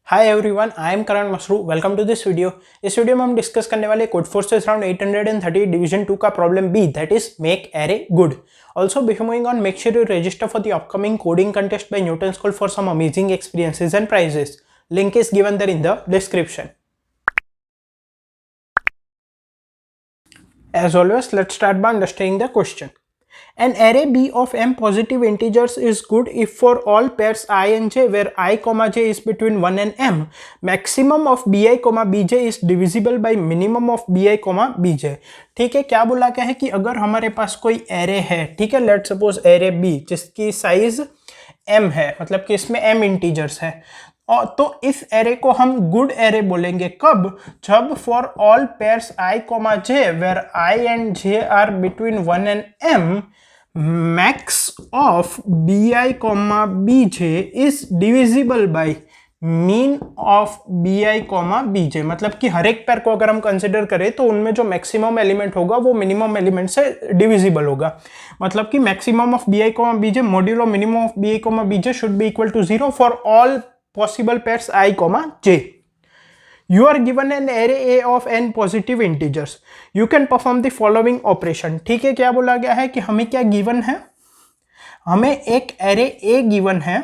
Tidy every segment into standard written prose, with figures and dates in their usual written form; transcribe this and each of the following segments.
Hi everyone, I am Karan Masru. Welcome to this video. इस video में हम डिस्कस करने वाले कोड फोर्सेस राउंड 830 डिवीजन 2 का problem B, that is make array good. Also before moving on, make sure you register for the upcoming coding contest by Newton School for some amazing experiences and prizes. Link is given there in the description. As always, let's start by understanding the question. An array B of m positive integers is good if for all pairs I and j where I, j is between 1 and m, maximum of bi, bj is divisible by minimum of bi, bj. ठीक है, क्या बोला गया है कि अगर हमारे पास कोई एरे है, ठीक है, लेट सपोज एरे B जिसकी साइज m है, मतलब कि इसमें m इंटीजर्स है, और तो इस एरे को हम गुड एरे बोलेंगे कब? जब for all pairs i, j where i and j are between 1 and m, max of bi, bj is divisible by mean of bi, bj। मतलब कि हर एक पेयर को अगर हम कंसिडर करें तो उनमें जो मैक्सिमम एलिमेंट होगा वो मिनिमम एलिमेंट से डिविजिबल होगा। मतलब कि maximum of bi, bj modulo minimum of bi, bj should be equal to 0 for all possible pairs I, j. You are given an array A of n positive integers. You can perform the following operation. ठीक है, क्या बोला गया है कि हमें क्या given है? हमें एक एरे A गिवन है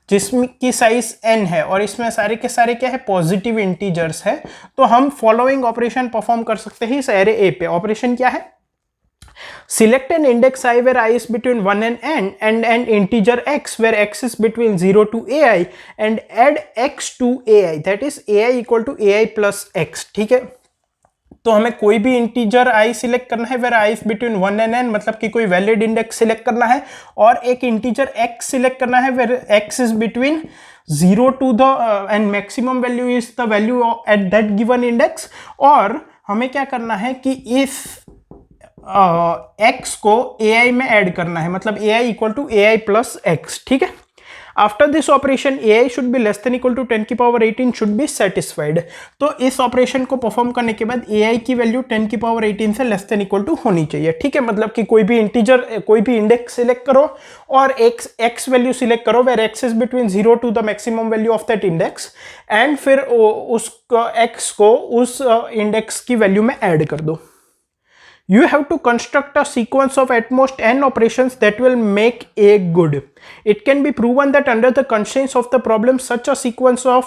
जिसकी साइज n है और इसमें सारे के सारे क्या है? पॉजिटिव इंटीजर्स है। तो हम फॉलोइंग ऑपरेशन परफॉर्म कर सकते हैं इस एरे A पे। ऑपरेशन क्या है? Select an index I where I is between 1 and n and an integer x where x is between 0 to ai and add x to ai, that is ai equal to ai plus x। ठीक है, तो हमें कोई भी integer i select करना है where i is between 1 and n, मतलब कि कोई वैलिड इंडेक्स सिलेक्ट करना है, और एक इंटीजर x सिलेक्ट करना है where x is between 0 to the and maximum value is the value at that given index। और हमें क्या करना है कि इस x को ai में ऐड करना है, मतलब ai equal to ai plus x। ठीक है, after this operation ai should be less than equal to 10 की पावर 18 शुड बी सेटिस्फाइड। तो इस ऑपरेशन को परफॉर्म करने के बाद ai की वैल्यू 10 की पावर 18 से लेस देन इक्वल टू होनी चाहिए। ठीक है, मतलब कि कोई भी इंटीजर, कोई भी इंडेक्स सिलेक्ट करो और x वैल्यू सिलेक्ट करो where x is between 0 to the maximum value of that index, and फिर उस x को उस इंडेक्स की वैल्यू में ऐड कर दो। You have to construct a sequence of at most n operations that will make A good. It can be proven that under the constraints of the problem, such a sequence of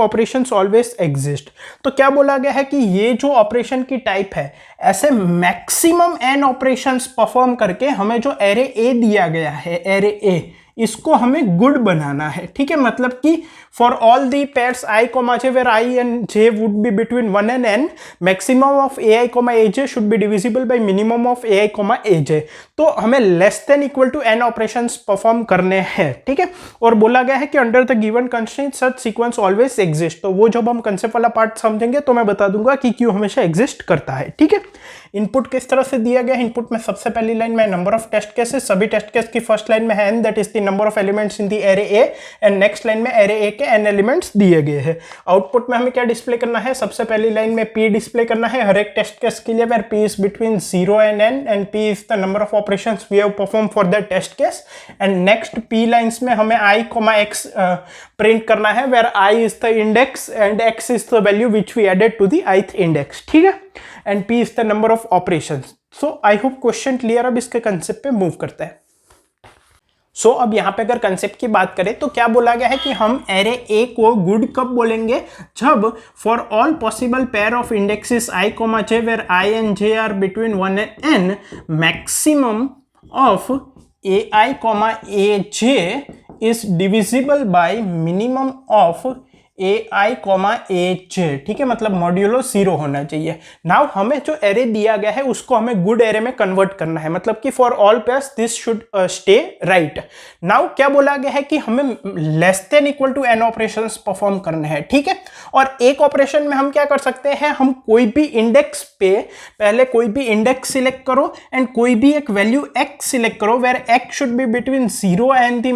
operations always exist. तो क्या बोला गया है कि ये जो operation की type है, ऐसे मैक्सिमम n ऑपरेशंस परफॉर्म करके हमें जो एरे A दिया गया है, एरे A, इसको हमें गुड बनाना है। ठीक है, मतलब कि for all the pairs i, j where i and j would be between 1 and n, maximum of ai, aj should be divisible by minimum of ai, aj। तो हमें less than equal to n operations perform करने हैं। ठीक है, और बोला गया है कि under the given constraint such sequence always exist. तो वो जब हम कंसेप्ट वाला पार्ट समझेंगे तो मैं बता दूंगा कि क्यों हमेशा एग्जिस्ट करता है। ठीक है, इनपुट किस तरह से दिया गया है? इनपुट में सबसे पहली लाइन में नंबर ऑफ टेस्ट केसेस, सभी टेस्ट केस की फर्स्ट लाइन में है n, that is the number of elements in the array A, and next line में एरे A के n एलिमेंट्स दिए गए हैं। आउटपुट में हमें क्या डिस्प्ले करना है? सबसे पहली लाइन में p डिस्प्ले करना है हर एक टेस्ट केस के लिए where p is between 0 and n and p is the number of operations we have perform for the test case, and next p lines में हमें i, x प्रिंट करना है where i is the index and x is the value which we added to the ith index. ठीक है, and p is the number of operations. So I hope question clear. अब इसके concept पे move करते हैं। सो अब यहाँ पे अगर कंसेप्ट की बात करें तो क्या बोला गया है कि हम एरे A को गुड कब बोलेंगे? जब for all possible pair of indexes i, j where i and j are between 1 and n, maximum of ai, aj is divisible by minimum of ai, aj। ठीक है, मतलब मॉड्यूलो 0 होना चाहिए। Now हमें जो एरे दिया गया है उसको हमें गुड एरे में कन्वर्ट करना है, मतलब कि for all pairs this should stay right. Now क्या बोला गया है कि हमें less than equal to n operations perform करने हैं। ठीक है, और एक ऑपरेशन में हम क्या कर सकते हैं? हम कोई भी इंडेक्स पे पहले कोई भी इंडेक्स सिलेक्ट करो एंड कोई भी एक वैल्यू x सिलेक्ट करो where x should be between 0 and the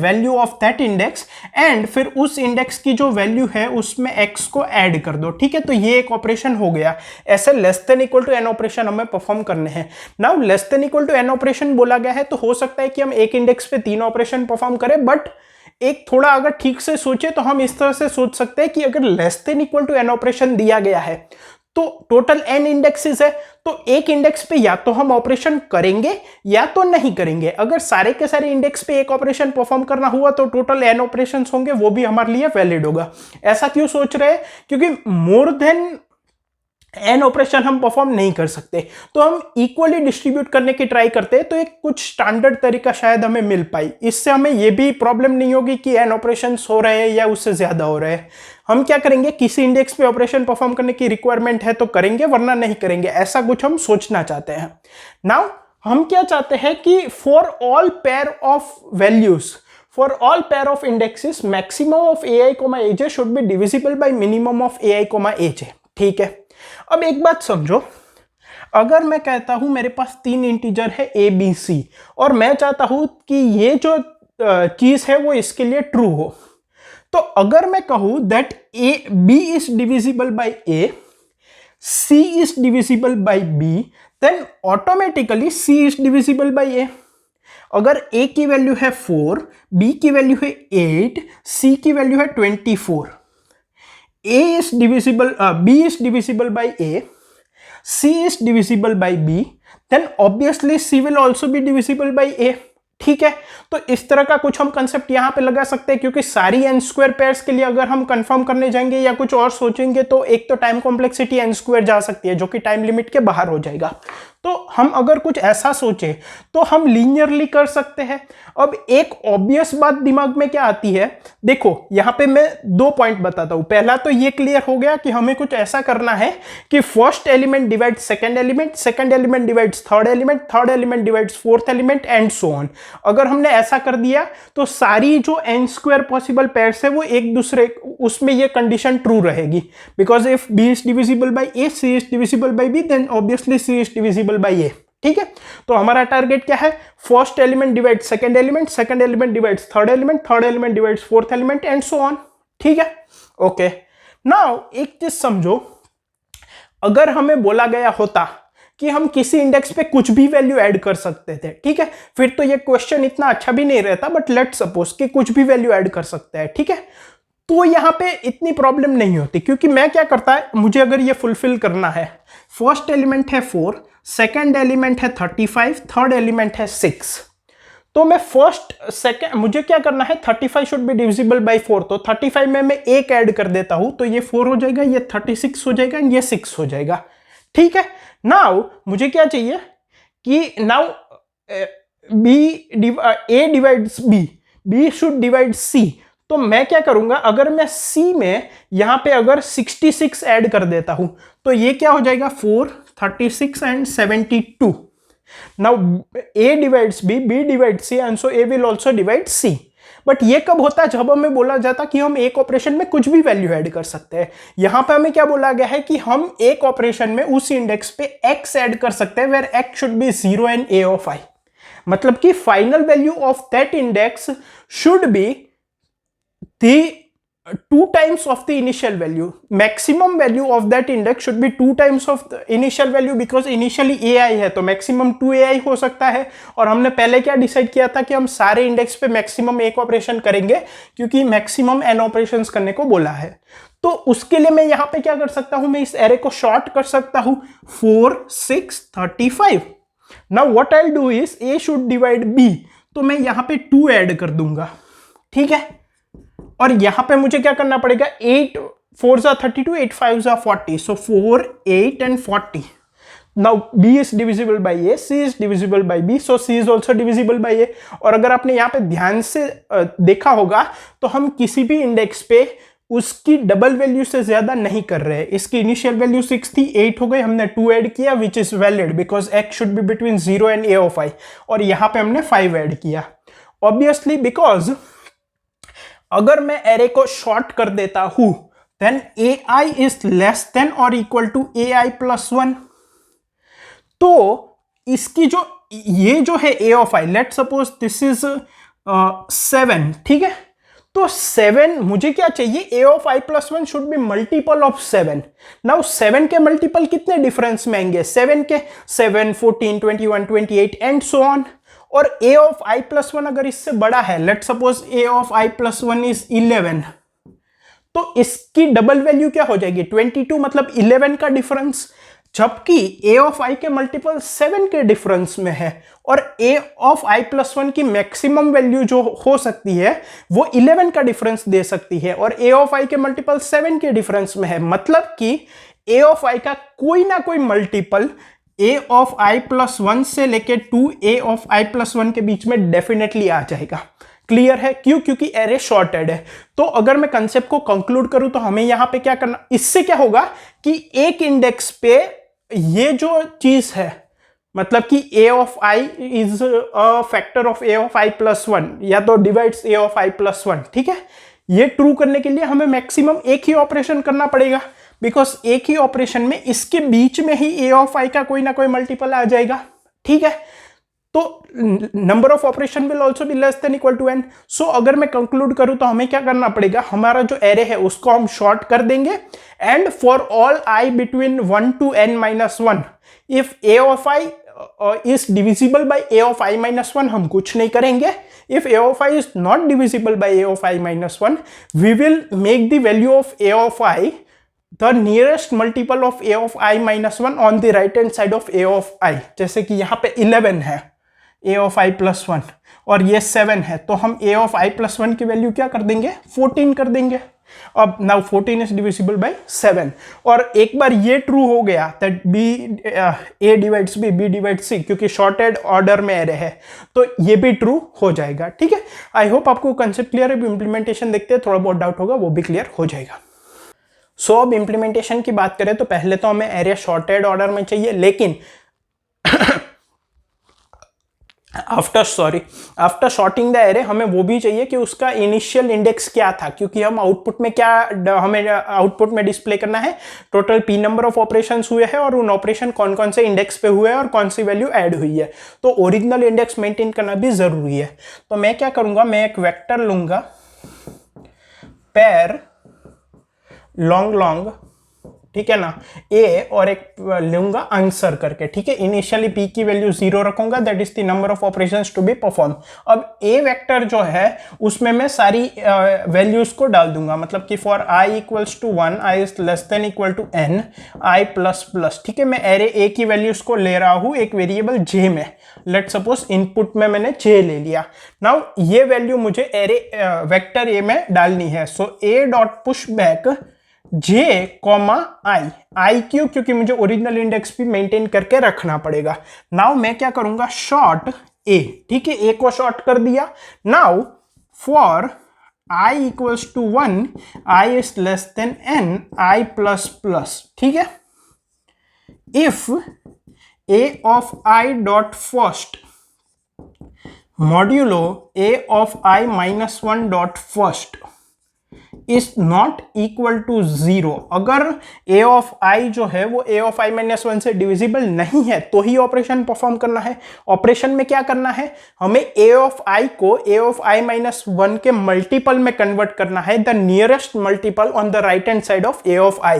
value of that index, and फिर उस इंडेक्स की जो वैल्यू है उसमें x को ऐड कर दो। ठीक है, तो ये एक ऑपरेशन हो गया। ऐसे less than equal to n operation हमें परफॉर्म करने हैं। Now less than equal to n operation बोला गया है तो हो सकता है कि हम एक इंडेक्स पे 3 ऑपरेशन परफॉर्म करें, बट एक थोड़ा अगर ठीक से सोचे तो हम इस तरह से सोच सकते हैं कि अगर less than equal to n operation दिया गया है तो टोटल एन इंडेक्सेस है, तो एक इंडेक्स पे या तो हम ऑपरेशन करेंगे या तो नहीं करेंगे। अगर सारे के सारे इंडेक्स पे एक ऑपरेशन परफॉर्म करना हुआ तो टोटल एन ऑपरेशंस होंगे, वो भी हमारे लिए वैलिड होगा। ऐसा क्यों सोच रहे हैं? क्योंकि मोर देन एन ऑपरेशन हम परफॉर्म नहीं कर सकते, तो हम इक्वली डिस्ट्रीब्यूट करने की ट्राई करते हैं, तो एक कुछ स्टैंडर्ड तरीका शायद हमें मिल पाई। इससे हमें ये भी प्रॉब्लम नहीं होगी कि एन ऑपरेशंस हो रहे हैं या उससे ज्यादा हो रहे हैं। हम क्या करेंगे, किसी इंडेक्स पे ऑपरेशन परफॉर्म करने की रिक्वायरमेंट है तो करेंगे, वरना नहीं करेंगे। ऐसा कुछ हम सोचना चाहते हैं। नाउ हम क्या चाहते हैं कि for all pair of values, for all pair of indexes maximum of ai, aj should be divisible by minimum of ai, aj। ठीक है, अब एक बात समझो, अगर मैं कहता हूं मेरे पास 3 इंटीजर है a b c और मैं चाहता हूं कि ये जो चीज है वो इसके लिए ट्रू हो, तो अगर मैं कहूं that a b is divisible by a, c is divisible by b, then automatically c is divisible by a। अगर a की वैल्यू है 4, b की वैल्यू है 8, c की वैल्यू है 24, a is divisible, b is divisible by a, c is divisible by b, then obviously c will also be divisible by a। ठीक है, तो इस तरह का कुछ हम कंसेप्ट यहां पे लगा सकते हैं, क्योंकि सारी एन स्क्वायर पेयर्स के लिए अगर हम कंफर्म करने जाएंगे या कुछ और सोचेंगे तो एक तो टाइम कॉम्प्लेक्सिटी एन स्क्वायर जा सकती है जो कि टाइम लिमिट के बाहर हो जाएगा। तो हम अगर कुछ ऐसा सोचे तो हम लीनियरली कर सकते हैं। अब एक ऑब्वियस बात दिमाग में क्या आती है, देखो यहां पे मैं 2 पॉइंट बताता हूं। पहला तो ये क्लियर हो गया कि हमें कुछ ऐसा करना है कि first element divide second element, second element divides third element, third element divides fourth element and so on. अगर हमने ऐसा कर दिया तो सारी जो एन स्क्वायर पॉसिबल पेयर्स है वो एक दूसरे, उसमें ये कंडीशन ट्रू रहेगी, because if B is divisible by A, C is divisible by B, then obviously C is divisible by A. ठीक है, तो हमारा टारगेट क्या है, first element divide second element, second element divides third element, third element divides fourth element and so on. ठीक है, okay. Now एक चीज समझो, अगर हमें बोला गया होता कि हम किसी इंडेक्स पे कुछ भी वैल्यू ऐड कर सकते थे, ठीक है, फिर तो ये क्वेश्चन इतना अच्छा भी नहीं रहता, बट लेट्स सपोज कि कुछ भी वैल्यू ऐड कर सकते हैं, ठीक है, तो यहां पे इतनी प्रॉब्लम नहीं होती। क्योंकि मैं क्या करता है, मुझे अगर ये फुलफिल करना है, फर्स्ट एलिमेंट है 4, सेकंड एलिमेंट है 35, थर्ड एलिमेंट है 6, तो मैं फर्स्ट सेकंड, मुझे क्या करना है, 35 शुड बी डिविजिबल बाय 4, तो 35 में मैं एक ऐड कर देता हूं तो ये 4 हो जाएगा, ये 36 हो जाएगा, ये 6 हो जाएगा। ठीक है, नाउ मुझे क्या चाहिए कि now A divides B should divide C. तो मैं क्या करूंगा, अगर मैं C में यहां पे अगर 66 ऐड कर देता हूं तो ये क्या हो जाएगा, 4, 36 and 72। Now A divides B divides C and so A will also divide C। But ये कब होता है, जब हमें बोला जाता कि हम एक ऑपरेशन में कुछ भी वैल्यू ऐड कर सकते हैं। यहां पे हमें क्या बोला गया है कि हम एक ऑपरेशन में उस इंडेक्स पे x ऐड कर सकते हैं, where x should be 0 and a of i। मतलब कि final value of that index should be the 2 times of the initial value. Maximum value of that index should be 2 times of the initial value, because initially ai है तो maximum 2ai हो सकता है। और हमने पहले क्या डिसाइड किया था कि हम सारे इंडेक्स पे मैक्सिमम एक ऑपरेशन करेंगे, क्योंकि मैक्सिमम n ऑपरेशंस करने को बोला है। तो उसके लिए मैं यहां पे क्या कर सकता हूं, मैं इस एरे को शॉर्ट कर सकता हूं, 4, 6, 35। Now what I will do is a should divide b, तो मैं यहां पे 2 ऐड कर दूंगा। ठीक है, और यहां पे मुझे क्या करना पड़ेगा, 8 4 जा 32, 8 5 जा 40, सो 4, 8 and 40। Now b is divisible by a, c is divisible bye b, so c is also divisible by a। और अगर आपने यहां पे ध्यान से देखा होगा तो हम किसी भी इंडेक्स पे उसकी डबल वैल्यू से ज्यादा नहीं कर रहे हैं। इसकी इनिशियल वैल्यू 6 थी, 8 हो गई, हमने 2 ऐड किया, which is valid because x should be between 0 and a of i, और यहां पे हमने 5 ऐड किया। ऑब्वियसली बिकॉज अगर मैं एरे को शॉर्ट कर देता हूं, then ai is less than और इक्वल टू ai प्लस 1। तो इसकी जो ये जो है a of i, let suppose this is 7, ठीक है, तो 7 मुझे क्या चाहिए, a of i plus 1 should be multiple of 7। Now 7 के मल्टीपल कितने डिफरेंस में आएंगे, 7 के 7, 14, 21, 28 एंड सो ऑन। और a of i plus one अगर इससे बड़ा है, let suppose a of i plus one is 11, तो इसकी डबल वैल्यू क्या हो जाएगी 22, मतलब 11 का डिफरेंस, जबकि a ऑफ i के मल्टीपल 7 के डिफरेंस में है और a of i plus one की मैक्सिमम वैल्यू जो हो सकती है वो 11 का डिफरेंस दे सकती है और a ऑफ i के मल्टीपल 7 के डिफरेंस में है। मतलब कि a ऑफ i का कोई ना कोई multiple a of i plus one से लेके 2a of i plus one के बीच में डेफिनेटली आ जाएगा। क्लियर है? क्यों? क्योंकि एरे शॉर्टेड है। तो अगर मैं कंसेप्ट को कंक्लूड करूं तो हमें यहां पे क्या करना, इससे क्या होगा कि एक इंडेक्स पे ये जो चीज है, मतलब कि a of i is a factor of a of i plus one या तो divides a of i plus one, ठीक है। ये ट्रू करने के लिए हमें मैक्सिमम एक ही ऑपरेशन करना पड़ेगा, बिकॉज एक ही ऑपरेशन में इसके बीच में ही a ऑफ i का कोई ना कोई मल्टीपल आ जाएगा, ठीक है। तो number of operation will also be less than equal to n। So अगर मैं कंक्लूड करूं तो हमें क्या करना पड़ेगा, हमारा जो एरे है उसको हम शॉर्ट कर देंगे and for all i between 1 to n minus one, if a of i is divisible by a of i minus one हम कुछ नहीं करेंगे। If a of i is not divisible by a of i minus one, we will make the value of a of i the nearest multiple of a of i minus 1 on the right hand side of a of i। जैसे कि यहाँ पे 11 है a of i plus 1 और ये 7 है, तो हम a of i plus 1 की वैल्यू क्या कर देंगे 14 कर देंगे। अब नाउ 14 इज डिविजिबल बाय 7 और एक बार ये ट्रू हो गया that a divides b divides c, क्योंकि शॉर्टेड ऑर्डर में एरे है तो ये भी ट्रू हो जाएगा, ठीक है। आई होप आपको कंसेप्ट क्लियर है। इंप्लीमेंटेशन देखते हैं, थोड़ा बहुत डाउट होगा वो भी क्लियर हो जाएगा। सो अब इंप्लीमेंटेशन की बात करें तो पहले तो हमें एरे शॉर्टेड ऑर्डर में चाहिए, लेकिन आफ्टर शॉर्टिंग द एरे हमें वो भी चाहिए कि उसका इनिशियल इंडेक्स क्या था, क्योंकि हम आउटपुट में क्या हमें आउटपुट में डिस्प्ले करना है, total p number of operations हुए हैं और उन ऑपरेशन कौन कौन से इंडेक्स पे हुए हैं और कौन सी वैल्यू ऐड हुई है। तो ओरिजिनल इंडेक्स मेंटेन करना भी जरूरी है। तो मैं क्या करूंगा, मैं एक वेक्टर लूंगा पेयर लॉन्ग लॉन्ग, ठीक है ना, a और एक लूंगा आंसर करके, ठीक है। इनिशियली p की वैल्यू 0 रखूंगा, that is the number of operations to be perform. अब a वेक्टर जो है उसमें मैं सारी वैल्यूज को डाल दूंगा, मतलब कि for i equals to 1, i is less than equal to n, i plus plus, ठीक है। मैं एरे a की वैल्यूज को ले रहा हूं एक वेरिएबल j में, लेट सपोज इनपुट में मैंने j ले लिया। नाउ ये वैल्यू मुझे एरे वेक्टर a में डालनी है। So a dot push back j comma I क्यों, क्योंकि मुझे ओरिजिनल इंडेक्स भी मेंटेन करके रखना पड़ेगा। नाउ मैं क्या करूंगा, शॉर्ट a, ठीक है, a को शॉर्ट कर दिया। Now for i equals to 1, i is less than n, i plus plus, ठीक है। If a of i dot first modulo a of i minus one dot first is not equal to 0, अगर a of i जो है वो a of i minus one से divisible नहीं है तो ही ऑपरेशन परफॉर्म करना है। ऑपरेशन में क्या करना है, हमें a ऑफ i को a of i minus one के मल्टीपल में कन्वर्ट करना है, the nearest multiple on the right hand side of a of i।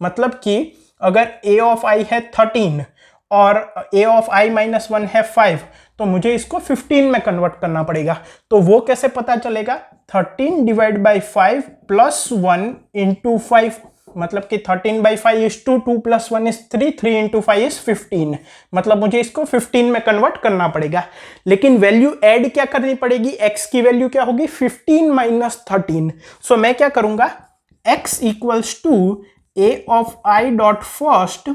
मतलब कि अगर a ऑफ i है 13 और a of i minus one है 5, तो मुझे इसको 15 में कन्वर्ट करना पड़ेगा। तो वो कैसे पता चलेगा, 13 डिवाइड बाई 5 प्लस 1 इंटू 5, मतलब कि 13 by 5 is 2, 2 plus 1 is 3, 3 into 5 is 15, मतलब मुझे इसको 15 में कन्वर्ट करना पड़ेगा। लेकिन वैल्यू ऐड क्या करनी पड़ेगी, x की वैल्यू क्या होगी 15 माइनस 13। सो मैं क्या करूंगा, x equals to a of i dot first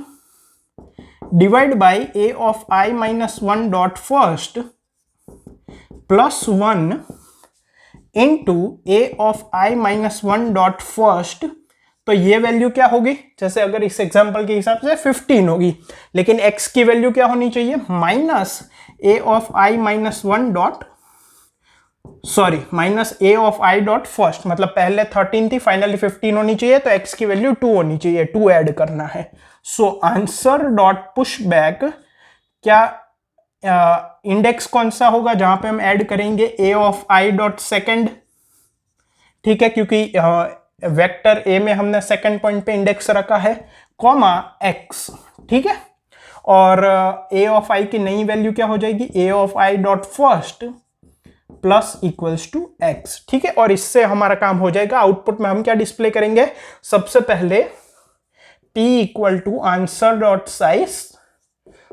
divide by a of i minus one dot first plus 1 into a of i minus one dot first. तो ये वैल्यू क्या होगी, जैसे अगर इस एग्जांपल के हिसाब से 15 होगी, लेकिन x की वैल्यू क्या होनी चाहिए, minus a of i minus one dot minus a of i dot first, मतलब पहले 13 थी फाइनली 15 होनी चाहिए, तो x की वैल्यू 2 होनी चाहिए, 2 ऐड करना है। So answer dot push back, क्या इंडेक्स कौन सा होगा जहां पे हम ऐड करेंगे a of i dot second, ठीक है, क्योंकि वेक्टर a में हमने सेकेंड पॉइंट पे इंडेक्स रखा है, कॉमा x, ठीक है। और ए ऑफ आई की नई वैल्यू क्या हो जाएगी, A of I dot first plus equals to X. ठीक है, और इससे हमारा काम हो जाएगा। आउटपुट में हम क्या डिस्प्ले करेंगे, सबसे पहले p equal to answer dot size,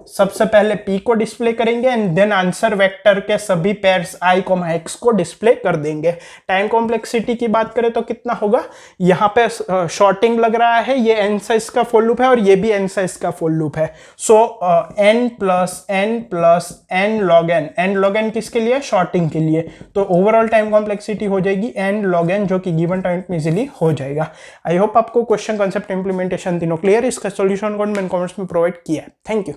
सबसे पहले p को डिस्प्ले करेंगे एंड देन आंसर वेक्टर के सभी पेयर्स i, x को डिस्प्ले कर देंगे। टाइम कॉम्प्लेक्सिटी की बात करें तो कितना होगा, यहाँ पे शॉर्टिंग लग रहा है, ये n साइज का फॉर लूप है और ये भी n साइज का फॉर लूप है। सो n plus n log n किसके लिए, शॉर्टिंग के लिए। तो ओवरऑल टाइम कॉम्प्लेक्सिटी हो जाएगी n log n, जो कि गिवन टाइम में इजीली हो जाएगा। आई होप आपको क्वेश्चन, कॉन्सेप्ट, इंप्लीमेंटेशन तीनों क्लियर। इसका सॉल्यूशन कोड मैंने कमेंट्स में प्रोवाइड किया है। Thank you.